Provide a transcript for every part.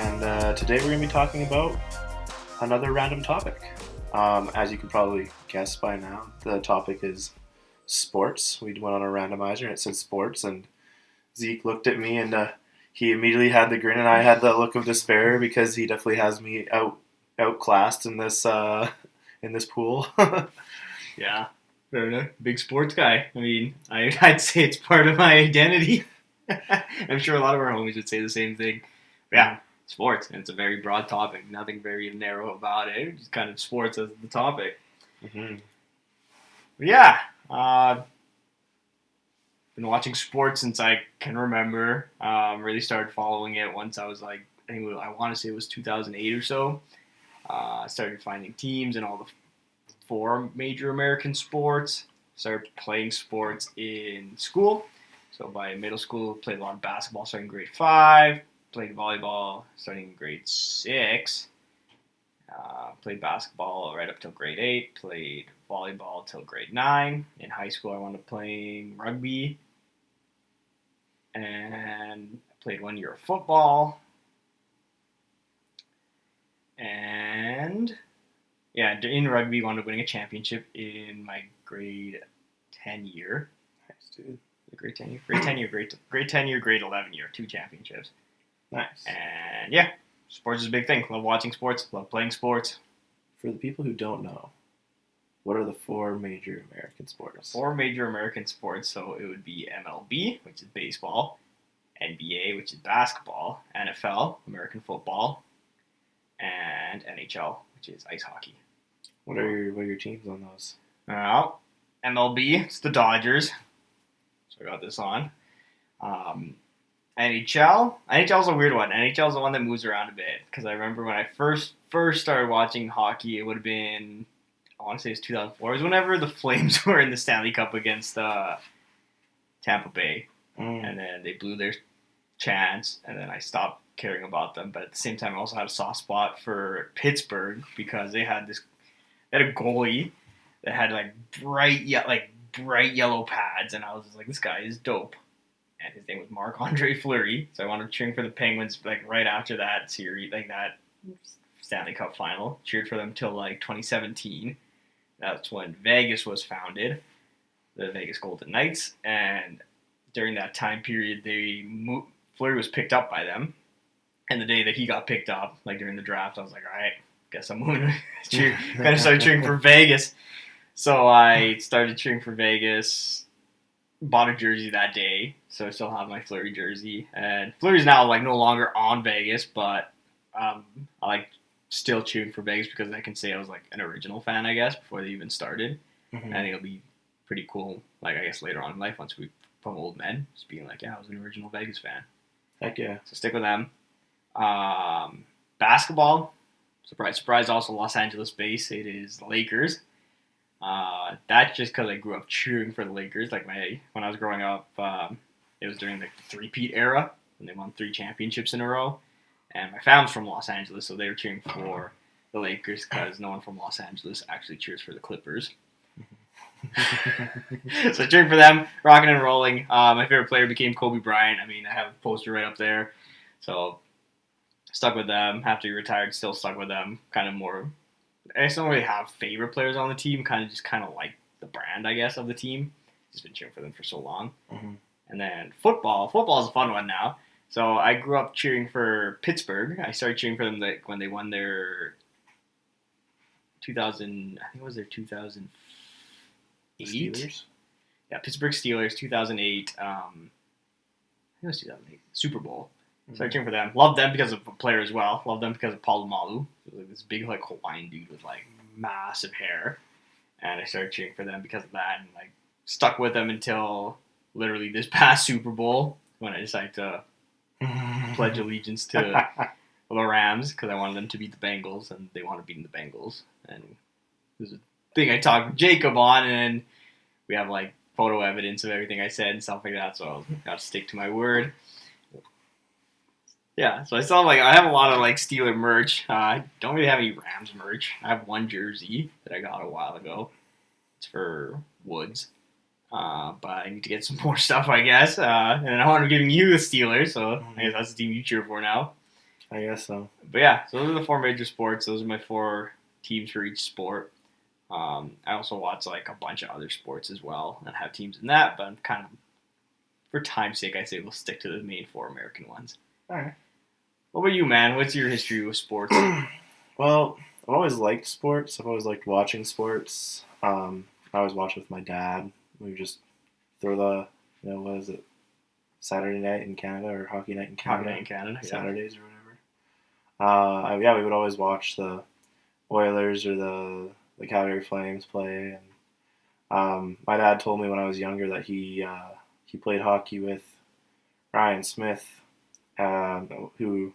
and today we're going to be talking about another random topic. As you can probably guess by now, the topic is sports. We went on a randomizer and it said sports, and Zeke looked at me and he immediately had the grin, and I had the look of despair because he definitely has me outclassed in this pool. Yeah, fair enough. Big sports guy. I mean, I'd say it's part of my identity. I'm sure a lot of our homies would say the same thing. But yeah, sports. And it's a very broad topic. Nothing very narrow about it. Just kind of sports as the topic. Mm-hmm. But yeah, been watching sports since I can remember. Really started following it once I was like, I want to say it was 2008 or so. I started finding teams and all the 4 major American sports. Started playing sports in school. So by middle school, played a lot of basketball starting grade 5. Played volleyball starting grade 6. Played basketball right up till grade 8. Played volleyball till grade 9. In high school, I wound up playing rugby. And played 1 year of football. And yeah, in rugby, wound up winning a championship in my grade 10 year. Nice, dude. Grade 10 year, grade 11 year, 2 championships. Nice. And yeah, sports is a big thing. Love watching sports, love playing sports. For the people who don't know, what are the 4 major American sports? 4 major American sports, so it would be MLB, which is baseball, NBA, which is basketball, NFL, American football, and NHL, which is ice hockey. What are your teams on those? Well, MLB, it's the Dodgers. So I got this on. NHL's a weird one. NHL's the one that moves around a bit, because I remember when I first started watching hockey, it would have been, I want to say it's 2004. It was whenever the Flames were in the Stanley Cup against Tampa Bay, and then they blew their chance, and then I stopped caring about them. But at the same time, I also had a soft spot for Pittsburgh because they had a goalie that had bright yellow pads, and I was just like, this guy is dope. And his name was Marc-Andre Fleury, so I wound up cheering for the Penguins right after that series, that Stanley Cup final. Cheered for them till 2017. That's when Vegas was founded, the Vegas Golden Knights, and during that time period, Fleury was picked up by them. And the day that he got picked up, during the draft, I was like, all right, guess I'm going to start cheering for Vegas. So I started cheering for Vegas, bought a jersey that day, so I still have my Fleury jersey. And Fleury's now no longer on Vegas, but I still cheering for Vegas because I can say I was an original fan, I guess, before they even started. Mm-hmm. And I think it'll be pretty cool, I guess later on in life once we become old men, just being I was an original Vegas fan. Heck yeah. So stick with them. Basketball, surprise, also Los Angeles based. It is the Lakers. That's just because I grew up cheering for the Lakers. When I was growing up, it was during the three-peat era when they won 3 championships in a row. And my family's from Los Angeles, so they were cheering for the Lakers because no one from Los Angeles actually cheers for the Clippers. So cheering for them, rocking and rolling. My favorite player became Kobe Bryant. I mean, I have a poster right up there. So stuck with them. After he retired, still stuck with them. Kind of more. I just don't really have favorite players on the team. Kind of like the brand, I guess, of the team. Just been cheering for them for so long. Mm-hmm. And then football. Football is a fun one now. So I grew up cheering for Pittsburgh. I started cheering for them when they won their 2000. I think it was their 2008. Steelers? Yeah, Pittsburgh Steelers, 2008. I think it was 2008 Super Bowl. Started cheering for them. Loved them because of a player as well. Loved them because of Polamalu. He was this big Hawaiian dude with massive hair. And I started cheering for them because of that, and stuck with them until literally this past Super Bowl when I decided to pledge allegiance to the Rams because I wanted them to beat the Bengals, and they wanted beating the Bengals. And it was a thing I talked with Jacob on, and we have photo evidence of everything I said and stuff like that. So I got to stick to my word. Yeah, so I have a lot of Steeler merch. I don't really have any Rams merch. I have one jersey that I got a while ago. It's for Woods. But I need to get some more stuff, I guess. And I want to giving you the Steelers, so I guess that's the team you cheer for now. I guess so. But yeah, so those are the 4 major sports. Those are my 4 teams for each sport. I also watch like a bunch of other sports as well and have teams in that, but I'm kind of, for time's sake, I say we'll stick to the main 4 American ones. All right. What about you, man? What's your history with sports? Well, I've always liked sports. I've always liked watching sports. I always watch with my dad. We would just throw the, what is it, Saturday night in Canada or hockey night in Canada? Hockey night in Canada, yeah. Saturdays or whatever. Yeah, we would always watch the Oilers or the Calgary Flames play. And my dad told me when I was younger that he played hockey with Ryan Smith, who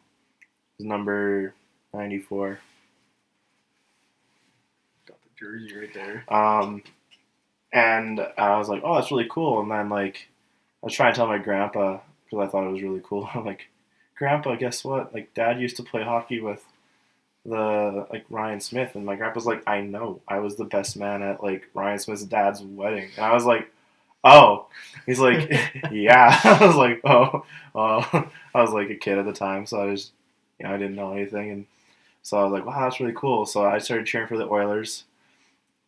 was number 94. Got the jersey right there. And I was like, oh, that's really cool. And then, like, I was trying to tell my grandpa, because I thought it was really cool. I'm like, Grandpa, guess what? Like, Dad used to play hockey with Ryan Smith. And my grandpa's like, I know. I was the best man at, like, Ryan Smith's dad's wedding. And I was like, oh. He's like, yeah. I was like, oh. I was, like, a kid at the time, so I was, I didn't know anything. And so I was like, wow, that's really cool. So I started cheering for the Oilers.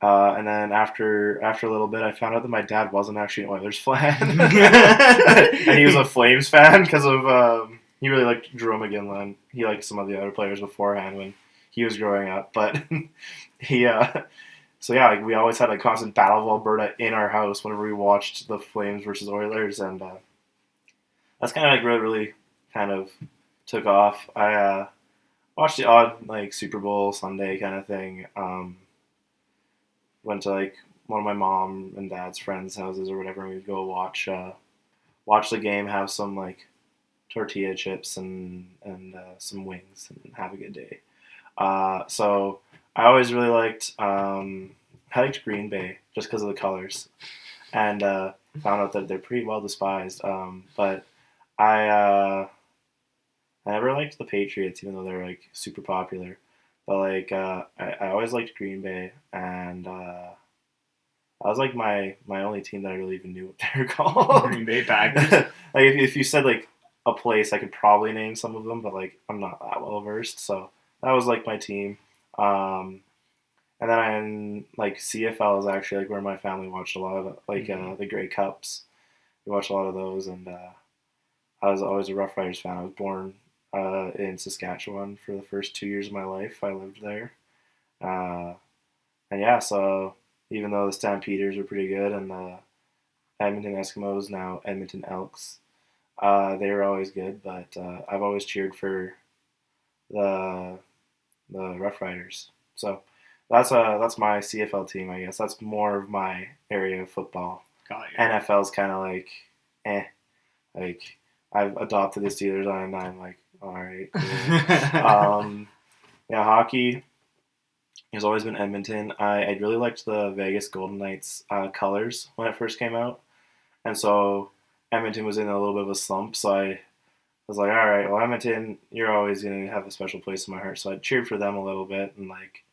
And then after a little bit, I found out that my dad wasn't actually an Oilers fan, and he was a Flames fan because of he really liked Drew McGinley. He liked some of the other players beforehand when he was growing up. But he, so yeah, like we always had a constant Battle of Alberta in our house whenever we watched the Flames versus Oilers, and that's kind of like really kind of took off. I watched the odd like Super Bowl Sunday kind of thing. Went to like one of my mom and dad's friends' houses or whatever, and we'd go watch the game, have some like tortilla chips and some wings, and have a good day. So I always really liked I liked Green Bay just because of the colors, and found out that they're pretty well despised. But I never liked the Patriots, even though they're like super popular. But like I always liked Green Bay, and that was like my only team that I really even knew what they were called. Green Bay Packers. Like if you said like a place, I could probably name some of them, but like I'm not that well versed. So that was like my team. And then I'm like CFL is actually like where my family watched a lot of like the Grey Cups. We watched a lot of those, and I was always a Rough Riders fan. I was born in Saskatchewan for the first 2 years of my life. I lived there. And yeah, so even though the Stampeders are pretty good and the Edmonton Eskimos, now Edmonton Elks, they were always good, but I've always cheered for the Rough Riders. So that's my CFL team, I guess. That's more of my area of football. NFL's kind of like, like I've adopted the Steelers and I'm like, all right, cool. Yeah, hockey has always been Edmonton. I really liked the Vegas Golden Knights colors when it first came out, and so Edmonton was in a little bit of a slump. So I was like, all right, well, Edmonton, you're always going to have a special place in my heart. So I cheered for them a little bit, and like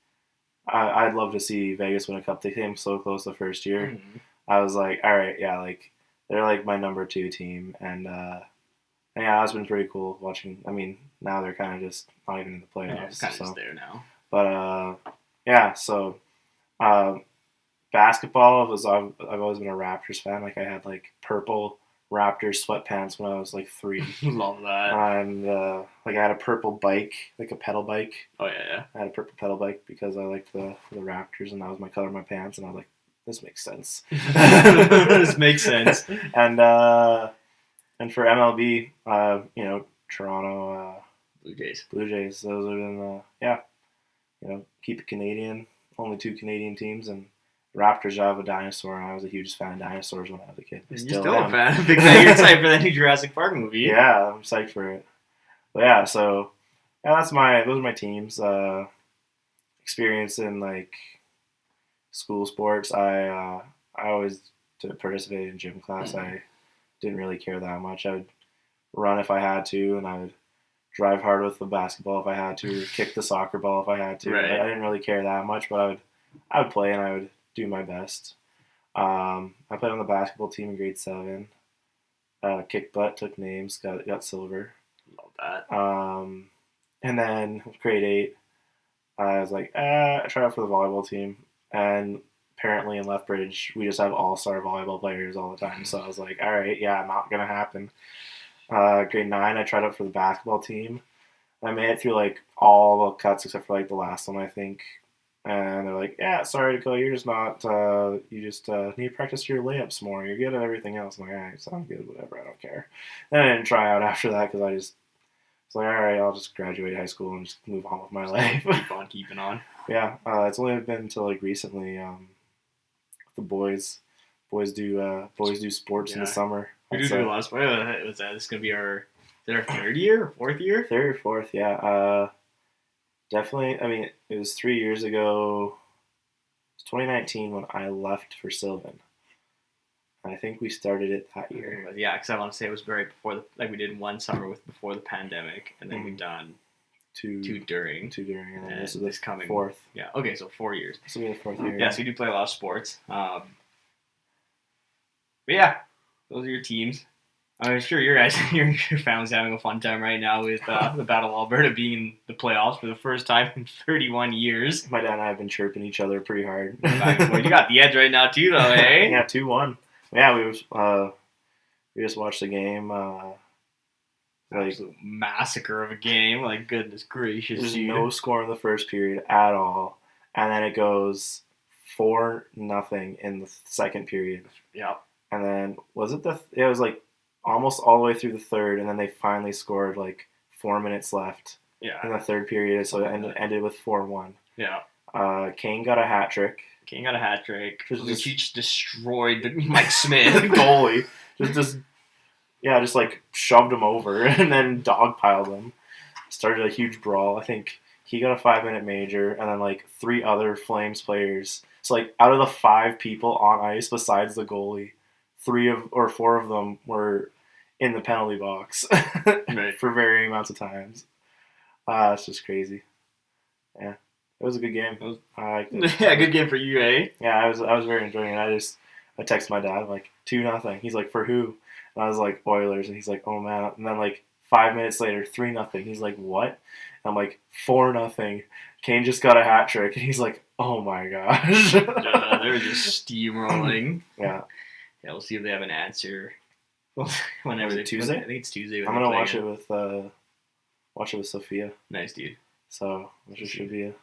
I'd love to see Vegas win a cup. They came so close the first year. Mm-hmm. I was like, all right, yeah, like they're like my number 2 team, and yeah, that's been pretty cool watching. I mean, now they're kind of just not even in the playoffs. Yeah, kind of just there now. But yeah, so basketball I've always been a Raptors fan. Like I had like purple Raptors sweatpants when I was like 3. Love that. And like I had a purple bike, like a pedal bike. Oh yeah. I had a purple pedal bike because I liked the Raptors, and that was my color of my pants, and I was like, this makes sense. This makes sense. And for MLB, Toronto Blue Jays. Those have been keep it Canadian. Only 2 Canadian teams, and Raptors. I have a dinosaur, and I was a huge fan of dinosaurs when I was a kid. You're still a fan. Big fan. You're excited for that new Jurassic Park movie. Yeah, I'm psyched for it. But yeah, so yeah, those are my teams. Experience in like school sports. I always participated in gym class. Mm-hmm. I didn't really care that much. I would run if I had to, and I would drive hard with the basketball if I had to, kick the soccer ball if I had to. Right. I didn't really care that much, but I would play and I would do my best. I played on the basketball team in grade 7. Kicked butt, took names, got silver. Love that. And then grade 8, I was like, I tried out for the volleyball team. And apparently in Lethbridge, we just have all-star volleyball players all the time. So I was like, all right, yeah, not going to happen. Grade 9, I tried out for the basketball team. I made it through like all the cuts except for like the last one, I think. And they're like, yeah, sorry, Dakota, you're just not, you just need to practice your layups more. You're good at everything else. I'm like, all right, sounds good, whatever, I don't care. Then I didn't try out after that because I just was like, all right, I'll just graduate high school and just move on with my life. Keep on keeping on. Yeah, it's only been until like recently. The boys do sports in the summer. We do a lot of sports. Was that this gonna be our? Is it our 3rd year or 4th year? 3rd or 4th, yeah. Definitely. I mean, it was 3 years ago. It was 2019 when I left for Sylvan. I think we started it that year. Yeah, because I want to say it was right before we did one summer before the pandemic, and then we've done two during, and then this is this coming 4th. Yeah, okay, so 4 years. This will be the 4th year. Yeah, so you do play a lot of sports. But yeah, those are your teams. I'm sure your family's having a fun time right now with the Battle of Alberta being in the playoffs for the first time in 31 years. My dad and I have been chirping each other pretty hard. You got the edge right now too, though, eh? Yeah, 2-1. Yeah, we just watched the game. Absolute massacre of a game. Like, goodness gracious. There's no score in the first period at all, and then it goes 4-0 in the second period. Yeah. And then it was like almost all the way through the third, and then they finally scored like 4 minutes left. Yeah. In the third period, so it ended with 4-1. Yeah. Kane got a hat trick. Lucic destroyed Mike Smith, goalie. Just like shoved him over and then dogpiled him. Started a huge brawl. I think he got a 5-minute major, and then like 3 other Flames players. So like out of the 5 people on ice besides the goalie, 4 of them were in the penalty box right. for varying amounts of times. It's just crazy. Yeah. It was a good game. I liked it. Yeah, good game for you, eh? Yeah, I was very enjoying it. I texted my dad, I'm like, 2-0. He's like, for who? And I was like, Oilers. And he's like, oh man. And then like 5 minutes later, 3-0. He's like, what? And I'm like, 4-0. Kane just got a hat trick. And he's like, oh my gosh. Yeah, they were just steamrolling. Yeah. Yeah, we'll see if they have an answer. Whenever they Tuesday? I think it's Tuesday. I'm gonna watch it with Sophia. Nice, dude. So it should be a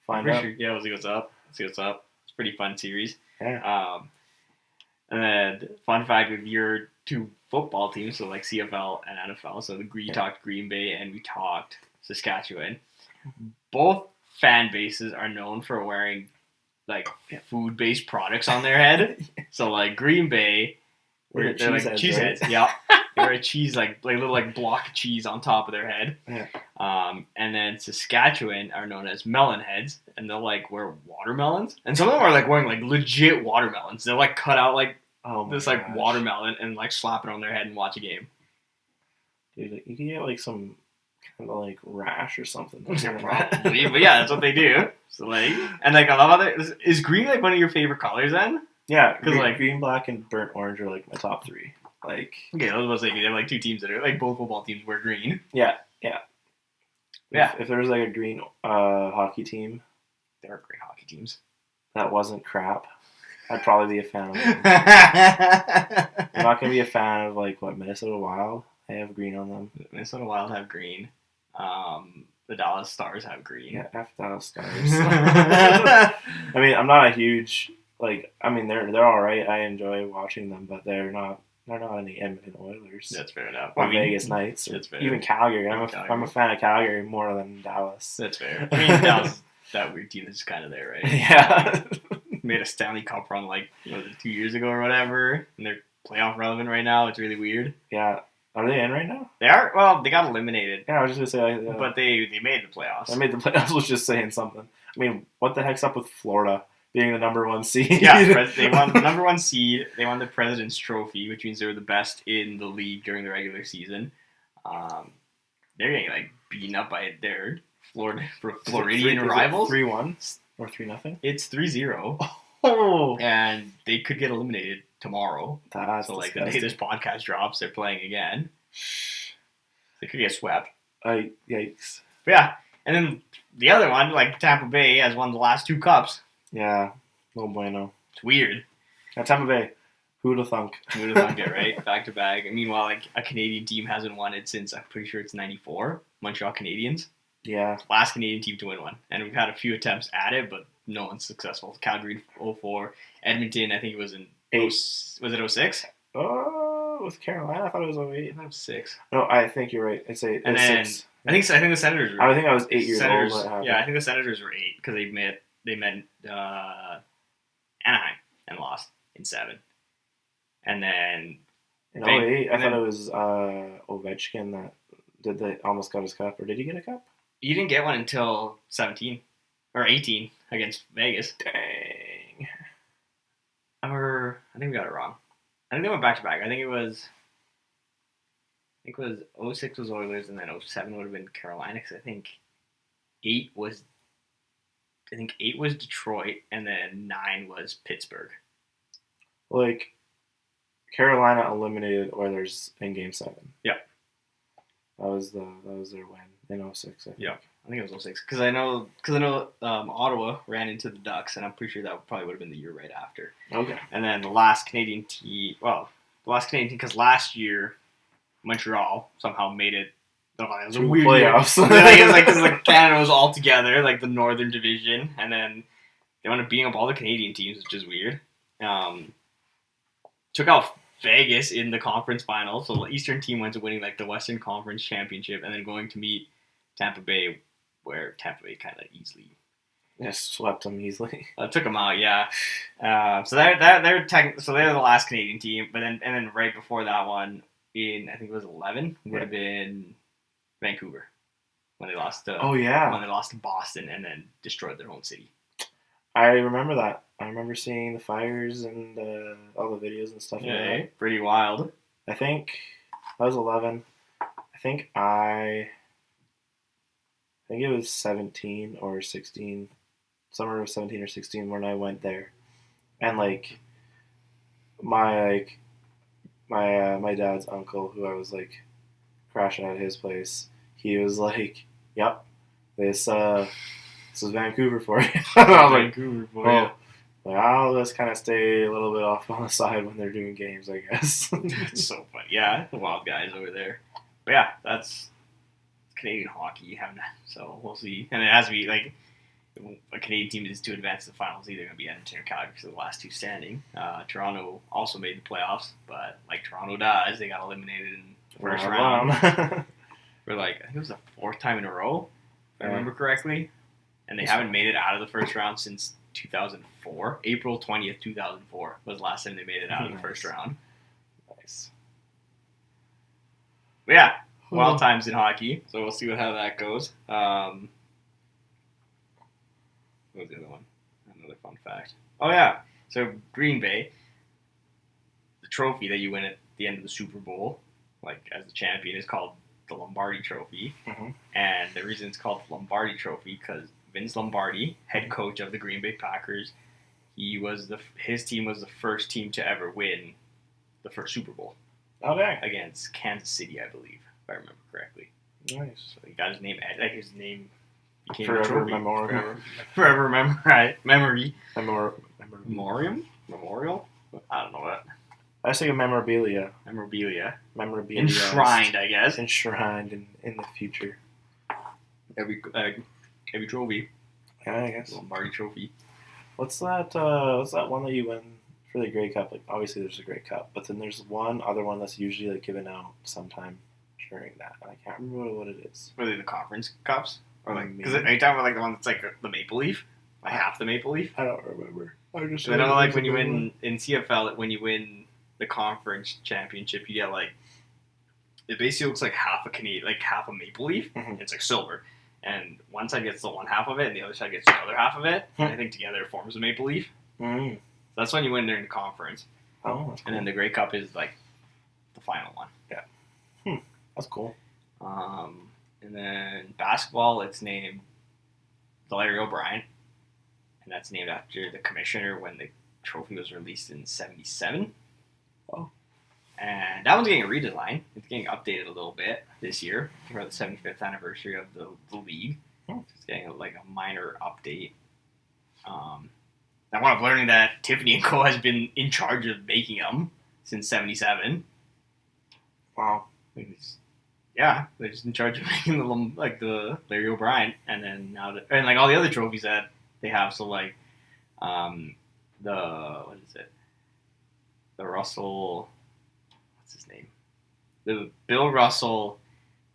find out. Sure, yeah, we'll see what's up. It's a pretty fun series. Yeah. And then fun fact with your 2 football teams, so like CFL and NFL. So we talked Green Bay and we talked Saskatchewan. Both fan bases are known for wearing like food-based products on their head. So like Green Bay, they're like cheese heads. Yeah. They wear a cheese like little like block of cheese on top of their head. Yeah. And then Saskatchewan are known as melon heads, and they'll like wear watermelons. And some of them are like wearing like legit watermelons. They'll like cut out like like watermelon and like slap it on their head and watch a game. Dude, you can get like some kind of like rash or something. Probably, but yeah, that's what they do. So like, and like I love is green like one of your favorite colors then? Yeah, because like green, black, and burnt orange are like my top 3. Like, okay, I was about to say you have like 2 teams that are like both football teams wear green. Yeah. If there was like a green hockey team, there are great hockey teams. That wasn't crap. I'd probably be a fan of them. I'm not gonna be a fan of like Minnesota Wild. They have green on them. Minnesota Wild have green. The Dallas Stars have green. Yeah, F Dallas Stars. I mean, I'm not a huge they're all right. I enjoy watching them, but they're not any Edmonton Oilers. That's fair enough. Or Vegas Knights. That's fair. Even Calgary. I'm a fan of Calgary more than Dallas. That's fair. I mean, Dallas, that weird team that's kind of there, right? Yeah. Made a Stanley Cup run 2 years ago or whatever, and they're playoff relevant right now. It's really weird. Yeah. Are they in right now? They are. Well, they got eliminated. Yeah, I was just gonna say. But they made the playoffs. They made the playoffs. Was just saying something. I mean, what the heck's up with Florida being the number 1 seed? Yeah, they won the number 1 seed. They won the President's Trophy, which means they were the best in the league during the regular season. They're getting beaten up by their Floridian rivals. 3-1 or 3-0. It's 3-0. Oh, and they could get eliminated tomorrow. That's so the day this podcast drops, they're playing again. They could get swept. Yikes! But yeah, and then the other one, like Tampa Bay, has won the last 2 cups. Yeah, no bueno. It's weird. At Tampa Bay, who'd have thunk? Who'd have thunk it, right? Back to back. And meanwhile, like a Canadian team hasn't won it since I'm pretty sure it's '94. Montreal Canadiens. Yeah. Last Canadian team to win one. And we've had a few attempts at it, but no one's successful. Calgary in 04. Edmonton, I think it was in... Was it 06? Oh, with Carolina? I thought it was 08. That was 6. No, I think you're right. It's 8. And it's then 6. I think the Senators were... I think I was 8 years old when it happened. Yeah, I think the Senators were 8 because they met Anaheim and lost in 7. And then... In 08, I thought it was Ovechkin that almost got his cup. Or did he get a cup? You didn't get one until 17 or 18 against Vegas. Dang. Or I think we got it wrong. I think they went back to back. I think it was 06 was Oilers and then 07 would have been Carolina because I think 8 was Detroit and then 9 was Pittsburgh. Like Carolina eliminated Oilers in Game 7. Yeah. That was their win in 06. I think. Yeah, I think it was 06 because I know Ottawa ran into the Ducks and I'm pretty sure that probably would have been the year right after. Okay. And then the last Canadian team, because last year Montreal somehow made it. It was a weird playoffs. Year. Because Canada was all together, like the Northern Division, and then they wound up beating up all the Canadian teams, which is weird. Took out Vegas in the conference final, so the Eastern team went to winning like the Western Conference Championship, and then going to meet Tampa Bay, where Tampa Bay kind of easily swept them easily. Took them out, yeah. So they're the last Canadian team, but then right before that one in I think it was 11 would have been Vancouver when they lost to when they lost to Boston and then destroyed their own city. I remember that. I remember seeing the fires and all the videos and stuff. Yeah, pretty wild. I think I was 11. I think it was 17 or 16, somewhere 17 or 16 when I went there, and like my dad's uncle, who I was like crashing at his place, he was like, "Yep, this is Vancouver for you." And I was like, Vancouver for you. Like, I'll just kind of stay a little bit off on the side when they're doing games, I guess. It's so funny. Yeah, the wild guys over there. But yeah, that's Canadian hockey. So we'll see. And it has to be like a Canadian team is to advance to the finals. Either going to be Edmonton or Calgary because they're the last 2 standing. Toronto also made the playoffs, but like Toronto does, they got eliminated in the first round. For I think it was the 4th time in a row, if I remember correctly. And they haven't made it out of the first round since 2004. April 20th, 2004 was the last time they made it out of the first round. Nice. But yeah, wild times in hockey. So we'll see how that goes. What was the other one? Another fun fact. Oh yeah, so Green Bay, the trophy that you win at the end of the Super Bowl, like as the champion, is called the Lombardi Trophy. Mm-hmm. And the reason it's called the Lombardi Trophy because Vince Lombardi, head coach of the Green Bay Packers, his team was the first team to ever win the first Super Bowl. Oh, dang. Against Kansas City, I believe, if I remember correctly. Nice. So he got his name, his name became Forever a trophy. Memorial. Memory. Memorial? I don't know what. I was thinking memorabilia. Memorabilia. Enshrined, I guess. Enshrined in the future. Every trophy. Yeah, I guess. Lombardi Trophy. What's that one that you win for the Grey Cup? Like, obviously there's a Grey Cup, but then there's one other one that's usually like given out sometime during that. I can't remember what it is. Were they the conference cups? Or like, because are you talking about like the one that's like the maple leaf? Like half the maple leaf? I don't remember. I know like when you win in CFL, when you win the conference championship, you get like, it basically looks like half a maple leaf. Mm-hmm. It's like silver. And one side gets the one half of it, and the other side gets the other half of it. And I think together it forms a maple leaf. Mm. So that's when you win during the conference. Oh, that's cool. And then the Grey Cup is like the final one. Yeah. That's cool. And then basketball, it's named the Larry O'Brien. And that's named after the commissioner when the trophy was released in 1977. Oh. And that one's getting a redesign. It's getting updated a little bit this year for the 75th anniversary of the league. It's getting like a minor update. I want to learn that Tiffany & Co. has been in charge of making them since '77. Wow. Yeah, they're just in charge of making the Larry O'Brien, and then and like all the other trophies that they have. So like, what is it? The Russell, what's his name? The Bill Russell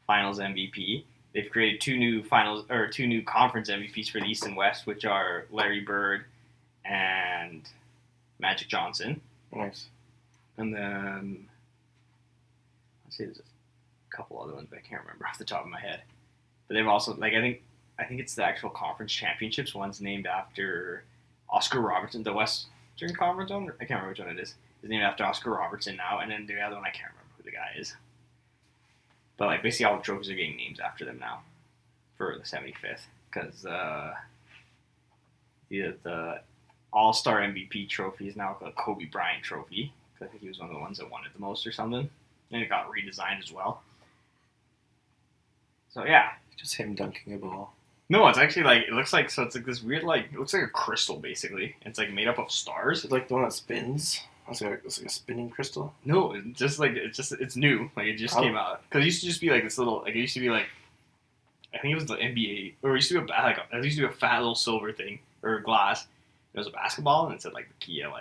Finals MVP. They've created two new conference MVPs for the East and West, which are Larry Bird and Magic Johnson. Nice. And then let's see, there's a couple other ones, but I can't remember off the top of my head. But they've also I think it's the actual conference championships. One's named after Oscar Robertson, the Western Conference one. I can't remember which one it is. It's named after Oscar Robertson now, and then the other one I can't remember who the guy is. But like basically all the trophies are getting names after them now for the 75th, because the All-Star MVP trophy is now a Kobe Bryant trophy, because I think he was one of the ones that won it the most or something, and it got redesigned as well. So yeah, just him dunking a ball. No, it's actually like it looks like it's like this weird it looks like a crystal basically. It's like made up of stars. It's like the one that spins. It's like a spinning crystal. No, it's new. Like it just came out, because it used to just be like this little it used to be like, I think it was the NBA, or it used to be a fat little silver thing or glass. It was a basketball, and it said like the Kia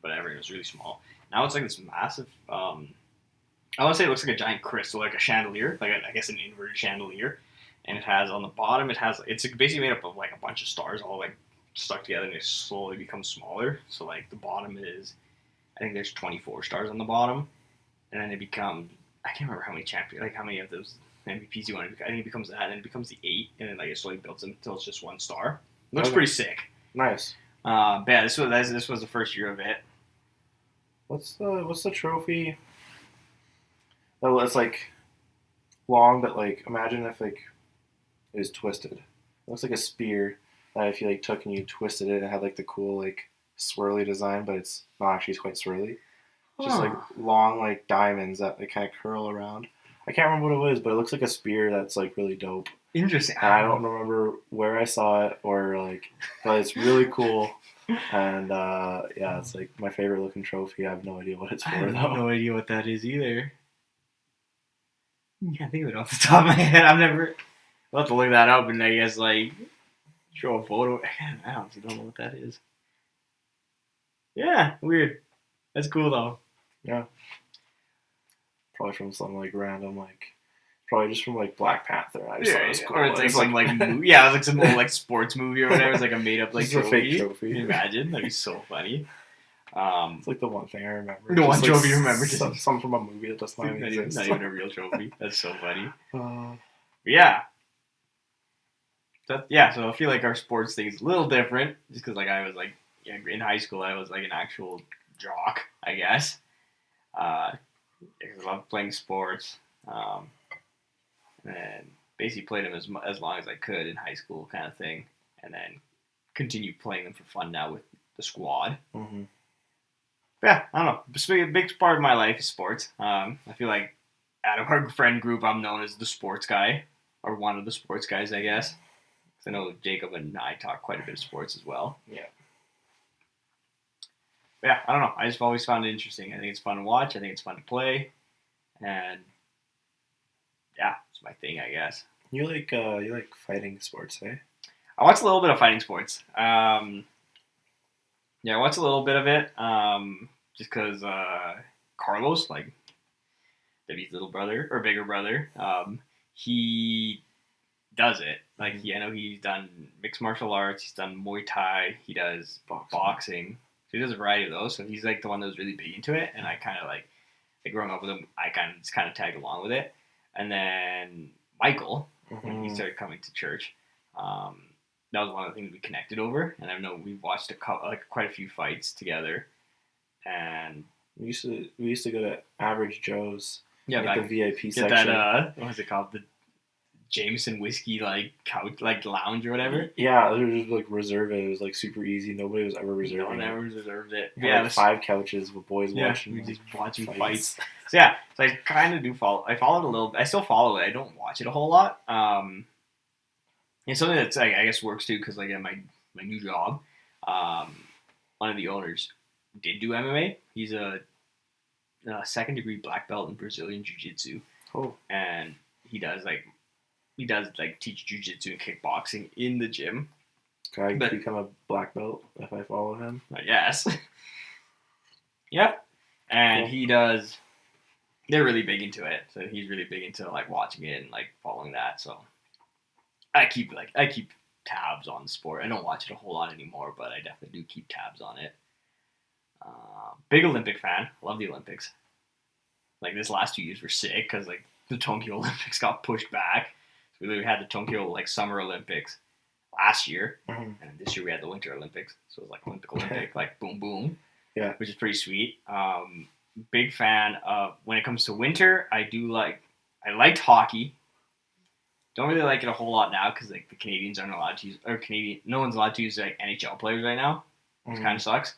whatever. It was really small. Now it's like this massive. I want to say it looks like a giant crystal, like a chandelier, like I guess an inverted chandelier. And it has on the bottom, it's basically made up of like a bunch of stars all like stuck together, and they slowly become smaller. So like the bottom is, I think there's 24 stars on the bottom, and then it becomes, I can't remember how many of those MVPs you want to. I think it becomes that, and then it becomes the 8, and then like it slowly builds until it's just one star. It looks pretty sick. Nice. But yeah, this was the first year of it. What's the trophy? Oh, it's like long, but like imagine if like it was twisted. It looks like a spear that if you like took and you twisted it, it had like the cool like swirly design, but it's not actually quite swirly. Just like long like diamonds that like kind of curl around. I can't remember what it is, but it looks like a spear that's like really dope. Interesting. And I don't remember where I saw it or like, but it's really cool. And yeah, it's like my favorite looking trophy. I have no idea what it's for. I have no idea what that is either. I can't think of it off the top of my head. I'll have to look that up and I guess like show a photo. I honestly don't know what that is. Yeah, weird. That's cool though. Yeah. Probably from some like random probably just from like Black Panther. I just thought it was cool. Or it's like some like movie. Yeah, it was like some old like sports movie or whatever. It's like a made up like trophy. A fake trophy. Can you imagine? That'd be so funny. It's like the one thing I remember. The one trophy you remember. Something from a movie that does not exist. Not even a real trophy. That's so funny. Yeah. So I feel like our sports thing is a little different, just because like I was like in high school I was like an actual jock, I guess. I loved playing sports, and basically played them as long as I could in high school, kind of thing, and then continued playing them for fun now with the squad. Mm-hmm. Yeah, I don't know. A big part of my life is sports. I feel like out of our friend group, I'm known as the sports guy, or one of the sports guys, I guess. Because I know Jacob and I talk quite a bit of sports as well. Yeah. But yeah, I don't know. I just always found it interesting. I think it's fun to watch. I think it's fun to play, and yeah, it's my thing, I guess. You like fighting sports, eh? I watch a little bit of fighting sports. Yeah, I watch a little bit of it, just because Carlos, like Debbie's little brother or bigger brother, he does it. Like I know he's done mixed martial arts, he's done Muay Thai, he does boxing. So he does a variety of those. So he's like the one that was really big into it, and I kind of like growing up with him, I kind of tagged along with it. And then Michael, when he started coming to church, that was one of the things we connected over, and I know we watched quite a few fights together. And we used to go to Average Joe's. Yeah, like the VIP get section. That what was it called? The Jameson whiskey like couch like lounge or whatever. Yeah, they were just like reserving. It was like super easy. Nobody was ever No reserving one it. ever reserved it. Had, Yeah, like it was, 5 couches with boys watching. we like, just watching fights. So yeah, so I kind of do follow. I followed a little bit. I still follow it. I don't watch it a whole lot. It's something that's like I guess works too because like at my new job, one of the owners did do MMA. He's a second degree black belt in Brazilian Jiu Jitsu, Oh, and he does like teach Jiu Jitsu and kickboxing in the gym. can I But- become a black belt if I follow him? Yes. Yep. And Cool. he does. They're really big into it, so he's really big into like watching it and like following that. So I keep tabs on the sport. I don't watch it a whole lot anymore, but I definitely do keep tabs on it. Big Olympic fan. Love the Olympics. Like this last 2 years were sick because like the Tokyo Olympics got pushed back. So we literally had the Tokyo like Summer Olympics last year, Mhm. and this year we had the Winter Olympics. So it was like Olympic, like boom boom. Yeah. Which is pretty sweet. Big fan of when it comes to winter. I liked hockey. Don't really like it a whole lot now because like the Canadians aren't allowed to use, or no one's allowed to use like NHL players right now, which Mhm. kind of sucks.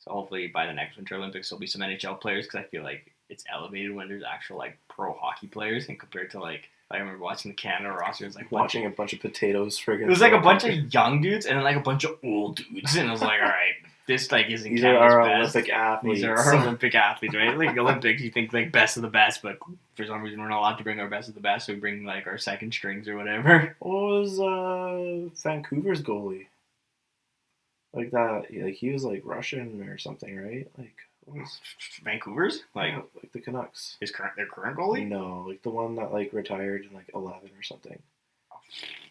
So hopefully by the next Winter Olympics there'll be some NHL players because I feel like it's elevated when there's actual like pro hockey players and compared to like I remember watching the Canada roster. It was like Watching a bunch of potatoes friggin' it was like a bunch of young dudes and then like a bunch of old dudes, and I was like, all right, this like isn't These are Canada's our best. Olympic athletes. These are our Olympic athletes, right? Like Olympics, you think like best of the best, but for some reason we're not allowed to bring our best of the best, so we bring like our second strings or whatever. What was Vancouver's goalie? Like that, like he was like Russian or something, right? Like what was Vancouver's like like the Canucks? their current goalie, No, like the one that like retired in like 11 or something.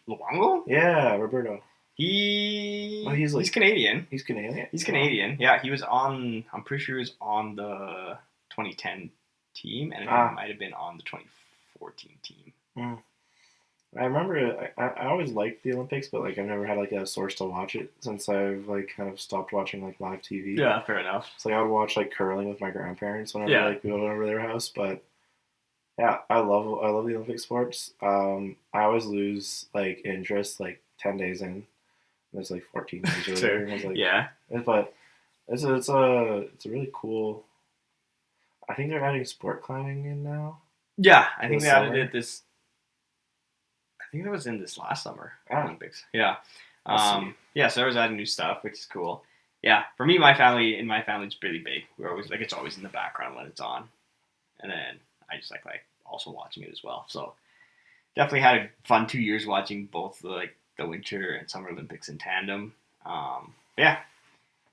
Luongo. Yeah, Roberto. He's He's Canadian. He's Canadian. He's Canadian. Yeah, he was on. I'm pretty sure he was on the 2010 team, and he might have been on the 2014 team. I remember I always liked the Olympics, but like I've never had like a source to watch it since I've like kind of stopped watching like live TV. Yeah, fair enough. So like I would watch like curling with my grandparents whenever Yeah. like we would go over their house. But yeah, I love the Olympic sports. I always lose like interest like 10 days in. There's like 14 days or whatever. And I was like, Yeah. But it's a really cool. I think they're adding sport climbing in now. Yeah, I think The they added summer? it this. I think it was in this last summer Olympics. I see. Yeah, so I was adding new stuff, which is cool. Yeah, for me, my family it's really big. We're always like it's always in the background when it's on, and then I just like also watching it as well. So definitely had a fun 2 years watching both the Winter and Summer Olympics in tandem. Yeah, so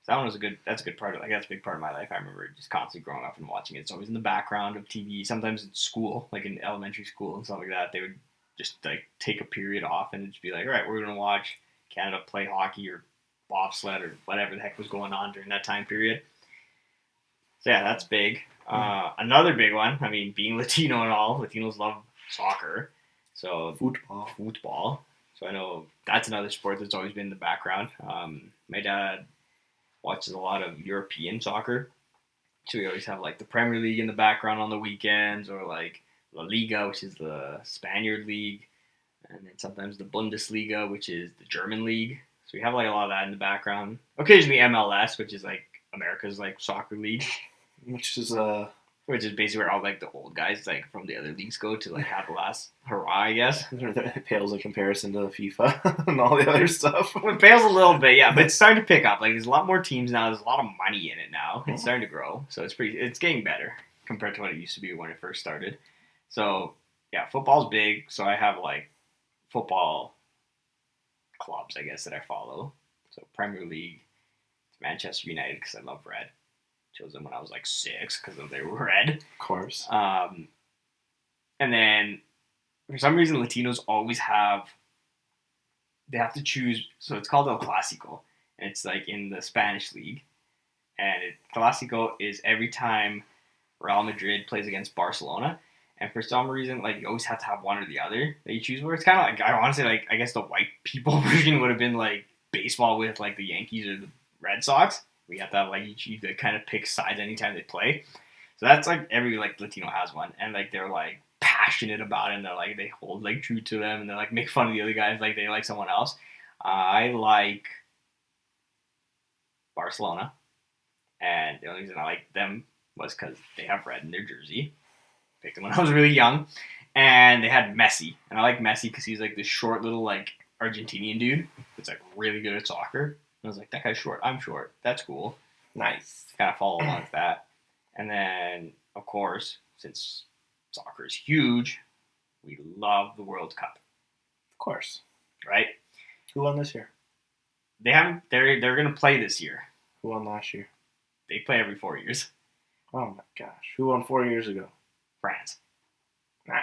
that one was that's a good part of that's a big part of my life. I remember just constantly growing up and watching it. It's always in the background of TV. Sometimes in school, like in elementary school and stuff like that, they would just like take a period off and just be like, all right, we're gonna watch Canada play hockey or bobsled or whatever the heck was going on during that time period. So yeah, that's big. Another big one. I mean, being Latino and all, Latinos love soccer. So football. So I know that's another sport that's always been in the background. My dad watches a lot of European soccer. So we always have like the Premier League in the background on the weekends, or like La Liga, which is the Spaniard league, and then sometimes the Bundesliga, which is the German league. So we have like a lot of that in the background. Occasionally MLS, which is like America's like soccer league, Which is basically where all like the old guys like from the other leagues go to like have the last hurrah, I guess. it pales in comparison to FIFA and all the other stuff. It pales a little bit, yeah, but it's starting to pick up. Like there's a lot more teams now. There's a lot of money in it now. It's starting to grow, so it's getting better compared to what it used to be when it first started. So yeah, football's big. So I have like football clubs, I guess, that I follow. So Premier League, it's Manchester United because I love red. Chose them when I was like 6 because they were red. Of course. And then for some reason Latinos always they have to choose. So it's called El Clásico, and it's like in the Spanish league. And Clásico is every time Real Madrid plays against Barcelona. And for some reason, like you always have to have one or the other that you choose for. It's kind of like I honestly like I guess the white people version would have been like baseball with like the Yankees or the Red Sox. We have to have like you kind of pick sides anytime they play. So that's like every like Latino has one, and like they're like passionate about it, and they're like they hold like true to them, and they like make fun of the other guys like they like someone else. I like Barcelona, and the only reason I like them was because they have red in their jersey. Picked them when I was really young, and they had Messi, and I like Messi because he's like this short little like Argentinian dude that's like really good at soccer. And I was like, that guy's short. I'm short. That's cool. Nice. Kind of follow along with that. And then, of course, since soccer is huge, we love the World Cup. Of course. Right? Who won this year? They haven't. They're going to play this year. Who won last year? They play every 4 years. Oh my gosh. Who won 4 years ago? France. Nah.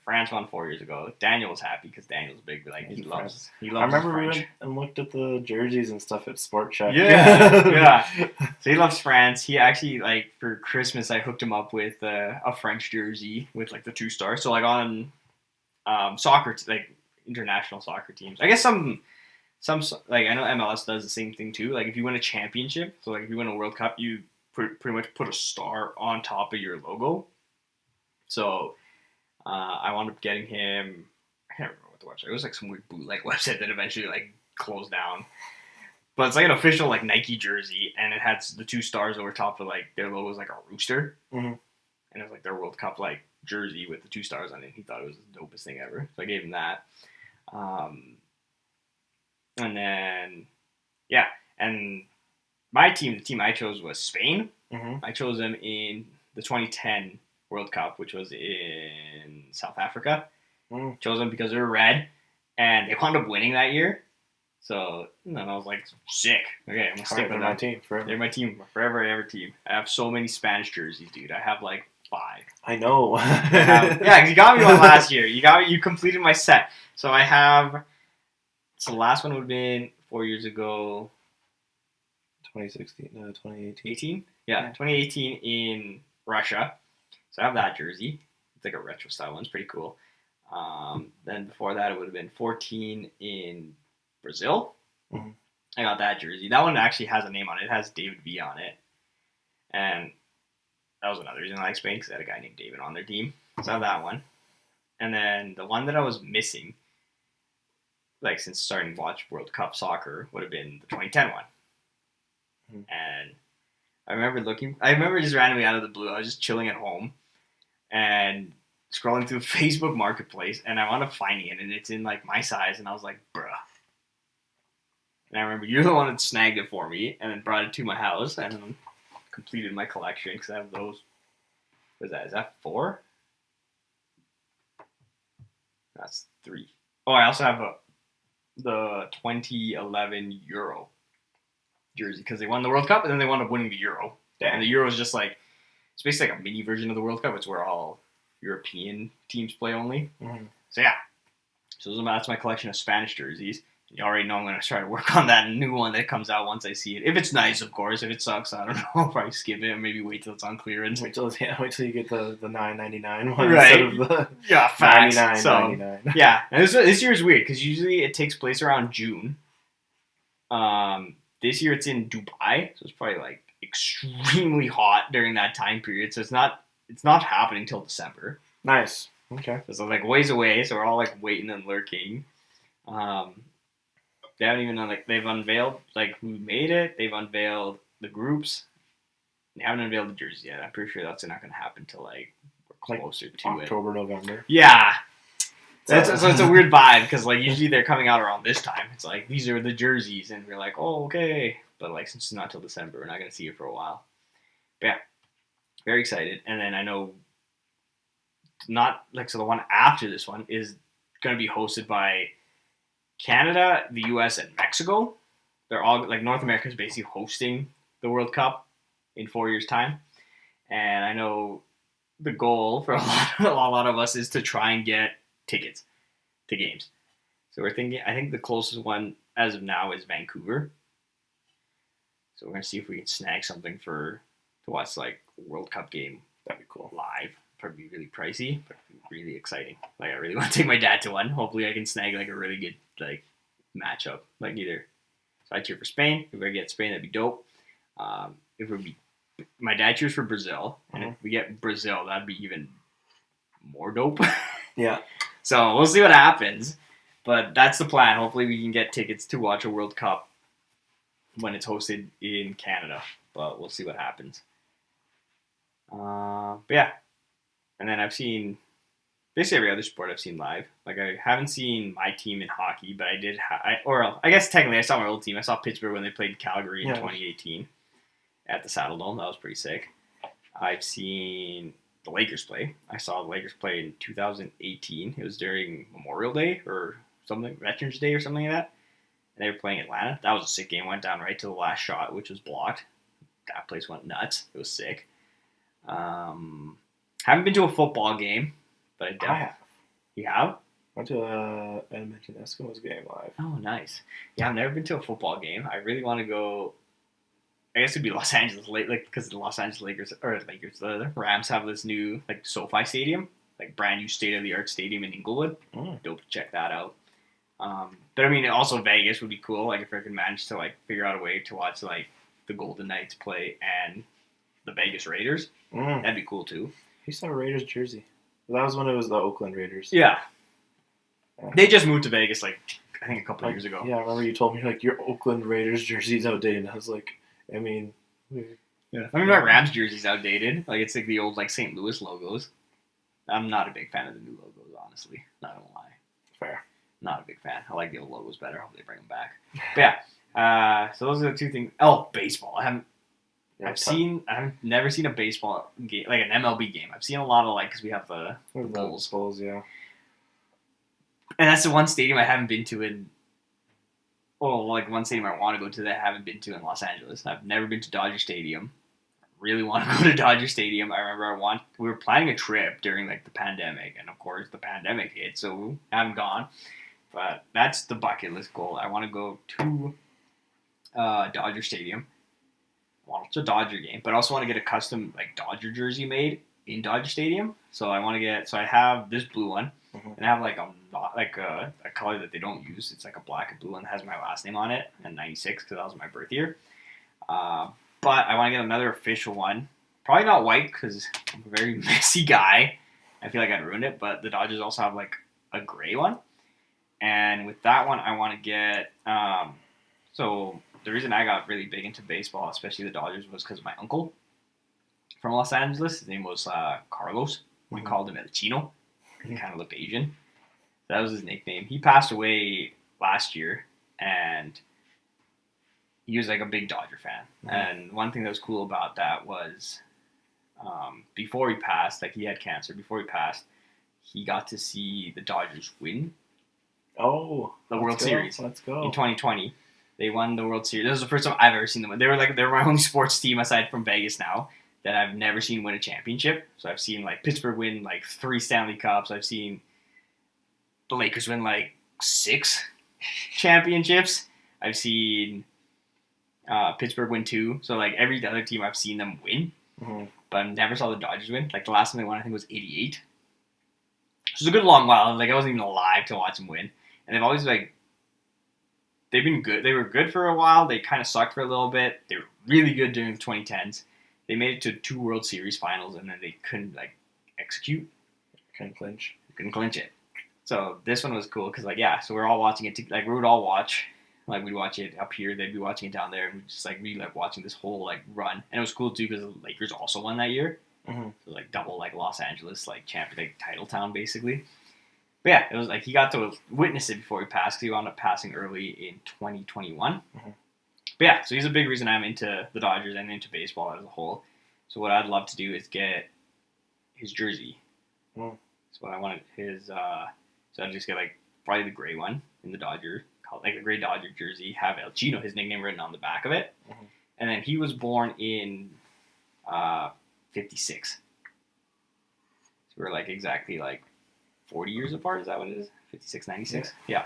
France won 4 years ago. Daniel was happy because Daniel's big. Like he loves. I remember we went and looked at the jerseys and stuff at Sport Check. Yeah, yeah. So he loves France. He actually like for Christmas I hooked him up with a French jersey with like the 2 stars. So like on soccer like international soccer teams. I guess some like I know MLS does the same thing too. Like if you win a championship, so like if you win a World Cup, you pretty much put a star on top of your logo. So. I wound up getting him. I can't remember what the website. It was like some weird bootleg website that eventually like closed down. But it's like an official like Nike jersey, and it had the 2 stars over top of like their logo was like a rooster, and it was like their World Cup like jersey with the 2 stars on it. He thought it was the dopest thing ever, so I gave him that. And then yeah, and my team, the team I chose was Spain. I chose them in the 2010. World Cup, which was in South Africa. Chose them because they were red, and they wound up winning that year. So, and then I was like, sick. Okay, I'm gonna stick with them. My team forever. They're my team, forever and ever team. I have so many Spanish jerseys, dude. I have like 5. I know. Yeah, because you got me one last year. You completed my set. So I have. So the last one would have been 4 years ago. 2016, 2018. 18? Yeah, 2018 in Russia. So I have that jersey. It's like a retro style one. It's pretty cool. Then before that, it would have been 14 in Brazil. I got that jersey. That one actually has a name on it. It has David V on it. And that was another reason I like Spain because they had a guy named David on their team. So I have that one. And then the one that I was missing, like since starting to watch World Cup soccer, would have been the 2010 one. And I remember just randomly out of the blue, I was just chilling at home and scrolling through Facebook Marketplace, and I wound up finding it, and it's in like my size, and I was like, bruh. And I remember you're the one that snagged it for me, and then brought it to my house, and then completed my collection because I have those. What is that? Is that 4? That's 3. Oh, I also have the 2011 Euro jersey because they won the World Cup and then they wound up winning the Euro. Yeah. And the Euro is just like, it's basically like a mini version of the World Cup. It's where all European teams play only. So yeah. So that's my collection of Spanish jerseys. You already know I'm going to try to work on that new one that comes out once I see it. If it's nice, of course. If it sucks, I don't know. I'll probably skip it or maybe wait till it's on clearance. Wait till you get the $9.99 one right. instead of the facts. $99.99. Yeah. And this year is weird because usually it takes place around June. This year it's in Dubai, so it's probably like extremely hot during that time period. So it's not happening till December. Nice. Okay. So it's like ways away. So we're all like waiting and lurking. They haven't even like they've unveiled like who made it. They've unveiled the groups. They haven't unveiled the jerseys yet. I'm pretty sure that's not going to happen till like we're closer to October, November. Yeah. So it's a weird vibe because like usually they're coming out around this time. It's like these are the jerseys, and we're like, oh okay, but like since it's not till December, we're not gonna see it for a while. But yeah, very excited. And then I know not like so the one after this one is gonna be hosted by Canada, the U.S., and Mexico. They're all like North America is basically hosting the World Cup in 4 years' time, and I know the goal for a lot of us is to try and get tickets to games. So we're thinking, I think the closest one as of now is Vancouver. So we're going to see if we can snag something to watch like a World Cup game. That'd be cool. Live. Probably be really pricey, but really exciting. Like I really want to take my dad to one. Hopefully I can snag like a really good like matchup. Like either. So I cheer for Spain. If we get Spain, that'd be dope. If we be, my dad cheers for Brazil. And if we get Brazil, that'd be even more dope. Yeah. So we'll see what happens. But that's the plan. Hopefully we can get tickets to watch a World Cup when it's hosted in Canada. But we'll see what happens. But yeah. And then I've seen basically every other sport I've seen live. Like I haven't seen my team in hockey, but I did. I guess technically I saw my old team. I saw Pittsburgh when they played Calgary in 2018 at the Saddle Dome. That was pretty sick. I've seen the Lakers play. I saw the Lakers play in 2018. It was during Memorial Day or something, Veterans Day or something like that. And they were playing Atlanta. That was a sick game. Went down right to the last shot, which was blocked. That place went nuts. It was sick. Haven't been to a football game, but I definitely have. You have? Went to a Edmonton Eskimos game live. Oh, nice. Yeah, I've never been to a football game. I really want to go. I guess it'd be Los Angeles, because the Los Angeles the Rams have this new SoFi Stadium, brand new state of the art stadium in Inglewood. Dope to check that out. But I mean, also Vegas would be cool. If I could manage to figure out a way to watch the Golden Knights play and the Vegas Raiders, that'd be cool too. He saw a Raiders jersey. That was when it was the Oakland Raiders. Yeah. They just moved to Vegas I think a couple of years ago. Yeah, I remember you told me your Oakland Raiders jersey's outdated. And I was like, I mean, yeah. I mean, my Rams jersey's outdated. It's the old St. Louis logos. I'm not a big fan of the new logos, honestly. Not gonna lie. Fair. Not a big fan. I like the old logos better. I hope they bring them back. But yeah. So those are the two things. Oh, baseball. I've never seen a baseball game, an MLB game. I've seen a lot of because we have the Bulls. Bulls, yeah. And that's the one stadium I haven't been to in. One stadium I want to go to that I haven't been to in Los Angeles. I've never been to Dodger Stadium. I really want to go to Dodger Stadium. I remember we were planning a trip during the pandemic, and of course the pandemic hit, so I haven't gone. But that's the bucket list goal. I want to go to Dodger Stadium. I want to watch a Dodger game, but I also want to get a custom Dodger jersey made in Dodger Stadium. So I want to get. So I have this blue one. And I have a color that they don't use. It's a black and blue one that has my last name on it, and 96 because that was my birth year. But I want to get another official one. Probably not white because I'm a very messy guy. I feel like I'd ruin it. But the Dodgers also have a gray one. And with that one, I want to get. So the reason I got really big into baseball, especially the Dodgers, was because of my uncle from Los Angeles. His name was Carlos. We called him El Chino. He kind of looked Asian. That was his nickname. He passed away last year, and he was a big Dodger fan. And one thing that was cool about that was before he passed, he had cancer. Before he passed, he got to see the Dodgers win the World Series. Let's go. In 2020. They won the World Series. This was the first time I've ever seen them win. They were my only sports team aside from Vegas now that I've never seen win a championship. So I've seen Pittsburgh win 3 Stanley Cups. I've seen the Lakers win 6 championships. I've seen Pittsburgh win 2. So every other team I've seen them win. But I never saw the Dodgers win. The last time they won I think was 88. Which was a good long while. I wasn't even alive to watch them win. And they've always they've been good. They were good for a while. They kind of sucked for a little bit. They were really good during the 2010s. They made it to 2 World Series finals, and then they couldn't execute. Couldn't clinch it. So this one was cool because so we're all watching it. We would all watch. We'd watch it up here. They'd be watching it down there, and we just really watching this whole run. And it was cool too because the Lakers also won that year. So double Los Angeles champion title town basically. But yeah, it was he got to witness it before he passed. He wound up passing early in 2021. But yeah, so he's a big reason I'm into the Dodgers and into baseball as a whole. So what I'd love to do is get his jersey. So what I wanted so I'd just get probably the gray one in the Dodger, a gray Dodger jersey. Have El Chino, his nickname, written on the back of it. And then he was born in 56. So we're exactly 40 years apart. Is that what it is? 56, 96. Yeah.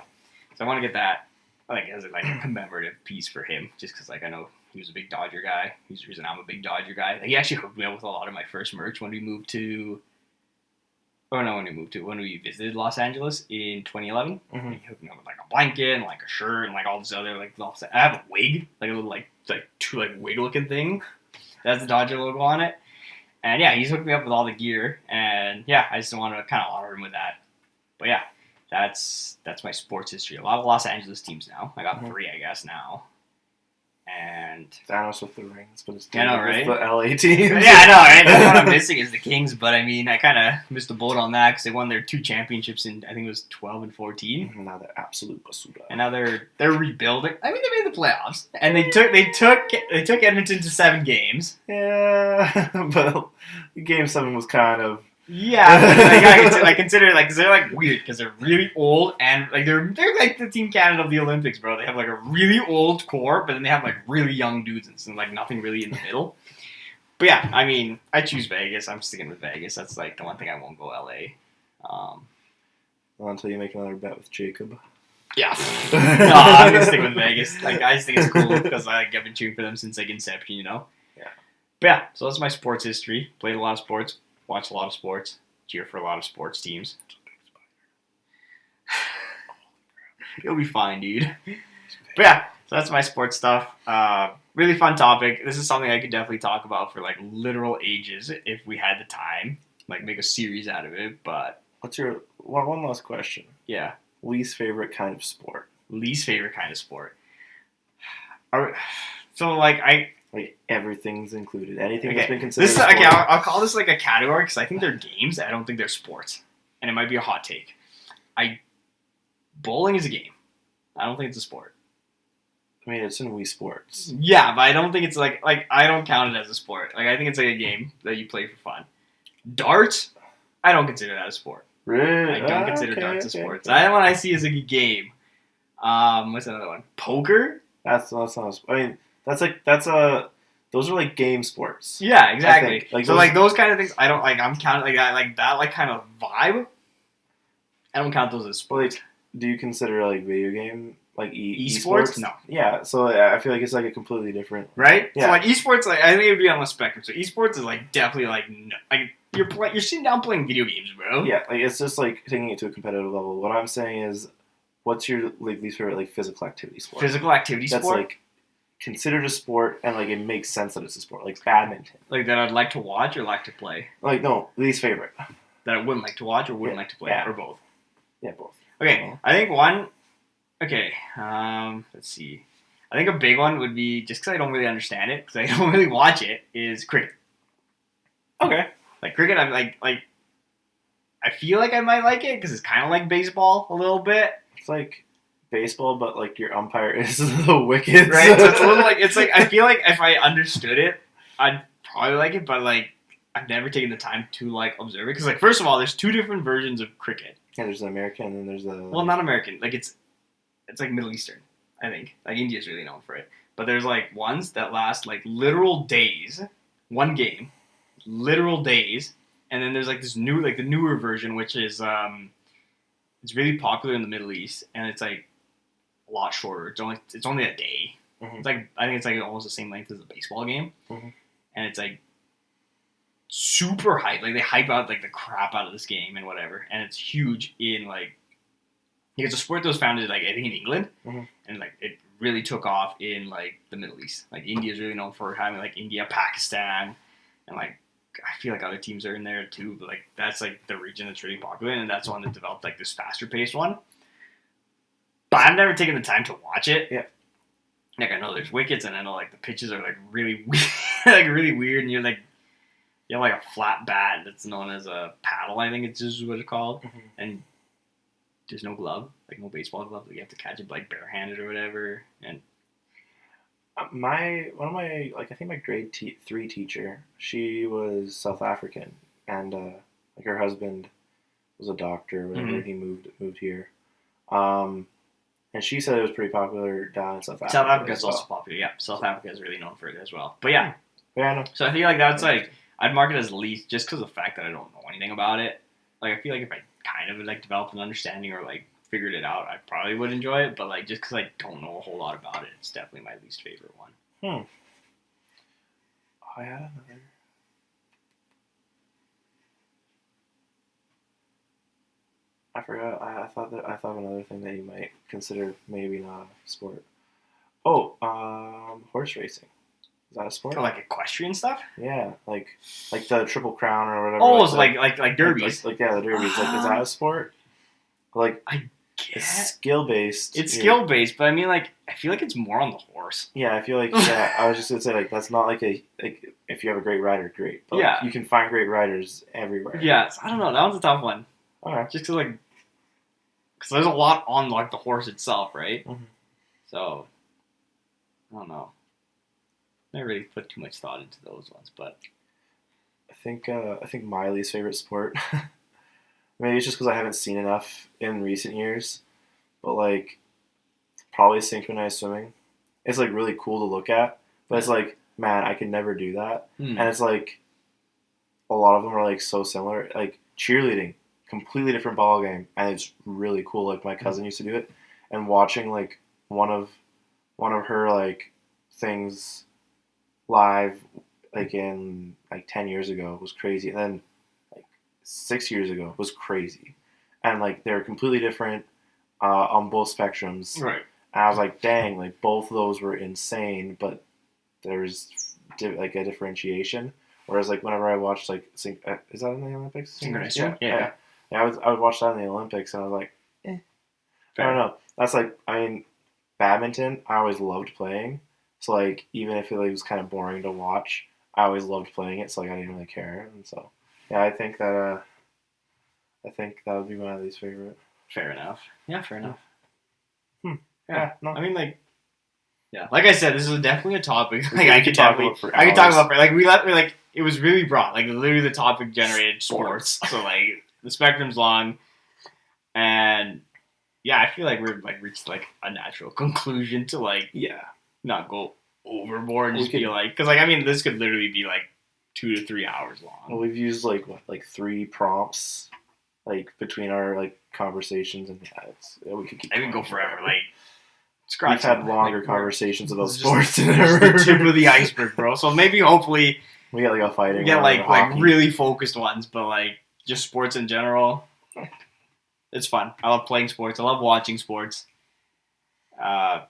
So I want to get that. As a commemorative piece for him, just because I know he was a big Dodger guy. He's the reason I'm a big Dodger guy. He actually hooked me up with a lot of my first merch when we moved to. When we visited Los Angeles in 2011. He hooked me up with a blanket and a shirt and all this other I have a wig, a little two wig looking thing. That's the Dodger logo on it. And yeah, he's hooked me up with all the gear, and yeah, I just want to kind of honor him with that. But yeah, that's my sports history. A lot of Los Angeles teams now. I got 3, I guess now. And Thanos with the rings, but it's I know, right? the LA teams. Yeah, I know, right? That's what I'm missing is the Kings, but I mean, I kind of missed the boat on that because they won their 2 championships in I think it was 12 and 14. Now they're absolute basura. And now they're rebuilding. I mean, they made the playoffs, and they took Edmonton to 7 games. Yeah, but Game 7 was kind of. Yeah, but I consider like, cause they're like weird because they're really old and like they're like the Team Canada of the Olympics, bro. They have like a really old core, but then they have like really young dudes and like nothing really in the middle. But yeah, I mean, I choose Vegas. I'm sticking with Vegas. That's like the one thing I won't go LA. Well, until you make another bet with Jacob. Yeah, no, I'm gonna stick with Vegas. Like I just think it's cool because I've been cheering for them since like inception, you know. Yeah. But yeah, so that's my sports history. Played a lot of sports. Watch a lot of sports, cheer for a lot of sports teams. You'll be fine, dude. But yeah, so that's my sports stuff. Really fun topic. This is something I could definitely talk about for like literal ages if we had the time. Like make a series out of it. But what's your one last question? Yeah. Least favorite kind of sport. Least favorite kind of sport. So like Like everything's included. Anything okay. that's been considered. Okay, I'll call this like a category because I think they're games. I don't think they're sports, and it might be a hot take. Bowling is a game. I don't think it's a sport. I mean, it's in Wii Sports. Yeah, but I don't think it's like I don't count it as a sport. Like I think it's like a game that you play for fun. Darts, I don't consider that a sport. Really? I don't consider darts a sport. So that one I see as like a game. What's another one? Poker. That's not. I mean. Those are like game sports. Yeah, exactly. Like so like those kind of things, I don't like. I'm counting like that like kind of vibe. I don't count those as sports. Like, do you consider like video game like esports? No. Yeah, so I feel like it's like a completely different. Right. Yeah. So like esports, like I think it would be on the spectrum. So esports is like definitely like you're sitting down playing video games, bro. Yeah, like it's just like taking it to a competitive level. What I'm saying is, what's your like least favorite like physical activity sport? Physical activity sport. That's like considered a sport and like it makes sense that it's a sport, like badminton. Like that I'd like to watch or like to play. Like no, least favorite. That I wouldn't like to watch or wouldn't like to play, or both. Yeah, both. Okay, I think one. Okay, let's see. I think a big one would be just because I don't really understand it, because I don't really watch it. Is cricket. Okay. Like cricket, I'm like I feel like I might like it because it's kind of like baseball a little bit. It's like baseball, but like your umpire is the wickets, right? So it's a little like I feel like if I understood it, I'd probably like it, but like I've never taken the time to like observe it because like first of all, there's 2 different versions of cricket. Yeah, there's the American and then there's the well, not American. Like it's like Middle Eastern. I think like India's really known for it, but there's like ones that last like literal days, one game, literal days, and then there's like this new like the newer version which is it's really popular in the Middle East and it's like a lot shorter. It's only a day. Mm-hmm. It's like I think it's like almost the same length as a baseball game, and it's like super hype. Like they hype out like the crap out of this game and whatever, and it's huge in like it's a sport that was founded like I think in England, and like it really took off in like the Middle East. Like India is really known for having like India, Pakistan, and like I feel like other teams are in there too. But like that's like the region that's really popular, and that's one that developed like this faster paced one. But I've never taken the time to watch it. Yeah. Like I know there's wickets, and I know like the pitches are like really weird, like really weird, and you have like a flat bat that's known as a paddle. I think it's just what it's called, and there's no glove, like no baseball glove. Like you have to catch it like barehanded or whatever. And one of my like I think my grade 3 teacher, she was South African, and like her husband was a doctor. Whenever he moved here. And she said it was pretty popular down in South Africa. South Africa is also popular, yeah. South Africa is really known for it as well. But yeah. Yeah, I know. So I feel like that's like, I'd mark it as least just because of the fact that I don't know anything about it. Like, I feel like if I kind of like developed an understanding or like figured it out, I probably would enjoy it. But like, just because I don't know a whole lot about it, it's definitely my least favorite one. Oh, I had another. I forgot. I thought of another thing that you might consider maybe not a sport. Oh, horse racing. Is that a sport? For like equestrian stuff? Yeah, like the Triple Crown or whatever. Oh, it's like derbies. Like yeah, the derbies. Like, is that a sport? Like it's skill based. It's skill based, but I mean, like, I feel like it's more on the horse. Yeah, I feel like I was just gonna say like that's not like if you have a great rider, great. But Yeah, like, you can find great riders everywhere. Yeah, I don't know. That one's a tough one. Okay. Just because there's a lot on like the horse itself, right? Mm-hmm. So I don't know. Never really put too much thought into those ones, but I think my least favorite sport. Maybe it's just because I haven't seen enough in recent years, but like probably synchronized swimming. It's like really cool to look at, but it's like, man, I can never do that. And it's like a lot of them are like so similar. Like cheerleading, completely different ball game, and it's really cool. Like my cousin used to do it, and watching like one of her like things live like in like 10 years ago was crazy, and then like 6 years ago was crazy, and like they're completely different on both spectrums. right. And I was like, dang, like both of those were insane, but there's like a differentiation. Whereas like whenever I watched like is that in the Olympics? Synchronized Yeah. Yeah. I would watch that in the Olympics, and I was like, I don't know. That's like, I mean, badminton I always loved playing. So like even if it was kind of boring to watch, I always loved playing it. So like I didn't really care, and so yeah, I think that would be my least favorite. Fair enough. Yeah, fair enough. Yeah, no. I mean, like, yeah, like I said, this is definitely a topic. Like I could talk about for hours. I could talk about like it was really broad. Like literally, the topic generated sports. So like the spectrum's long, and yeah, I feel like we're like reached like a natural conclusion to like not go overboard and just be like, because like I mean, this could literally be like 2 to 3 hours long. Well, we've used like 3 prompts like between our like conversations, and we could keep. I could go forever. Like. We've had longer conversations about sports. Just the tip of the iceberg, bro. So maybe, hopefully, we get like a fighting. We get like really focused ones, but like just sports in general. It's fun. I love playing sports. I love watching sports. I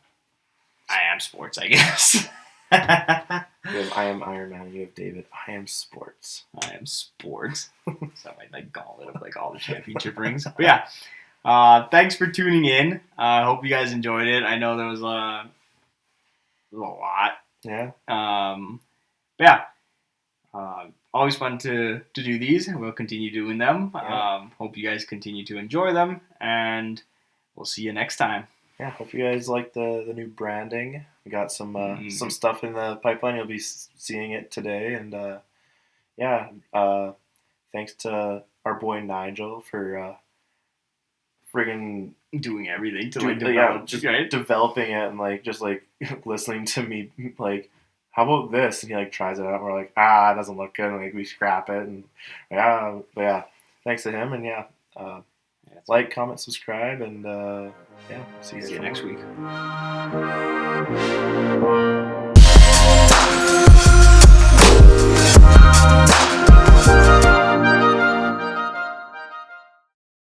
am sports, I guess. I am Iron Man. You have David. I am sports. I am sports. So I like gauntlet of like all the championship rings. But yeah. Thanks for tuning in. I hope you guys enjoyed it. I know there was a lot. Yeah. But yeah. Always fun to do these, and we'll continue doing them. Yeah. Hope you guys continue to enjoy them, and we'll see you next time. Yeah. Hope you guys like the new branding. We got some stuff in the pipeline. You'll be seeing it today, and thanks to our boy Nigel for. Friggin' doing everything to develop, developing it, and like just like listening to me like, how about this? And he like tries it out, and we're like, it doesn't look good, and like we scrap it, and thanks to him, and like, comment, subscribe, and see you next week.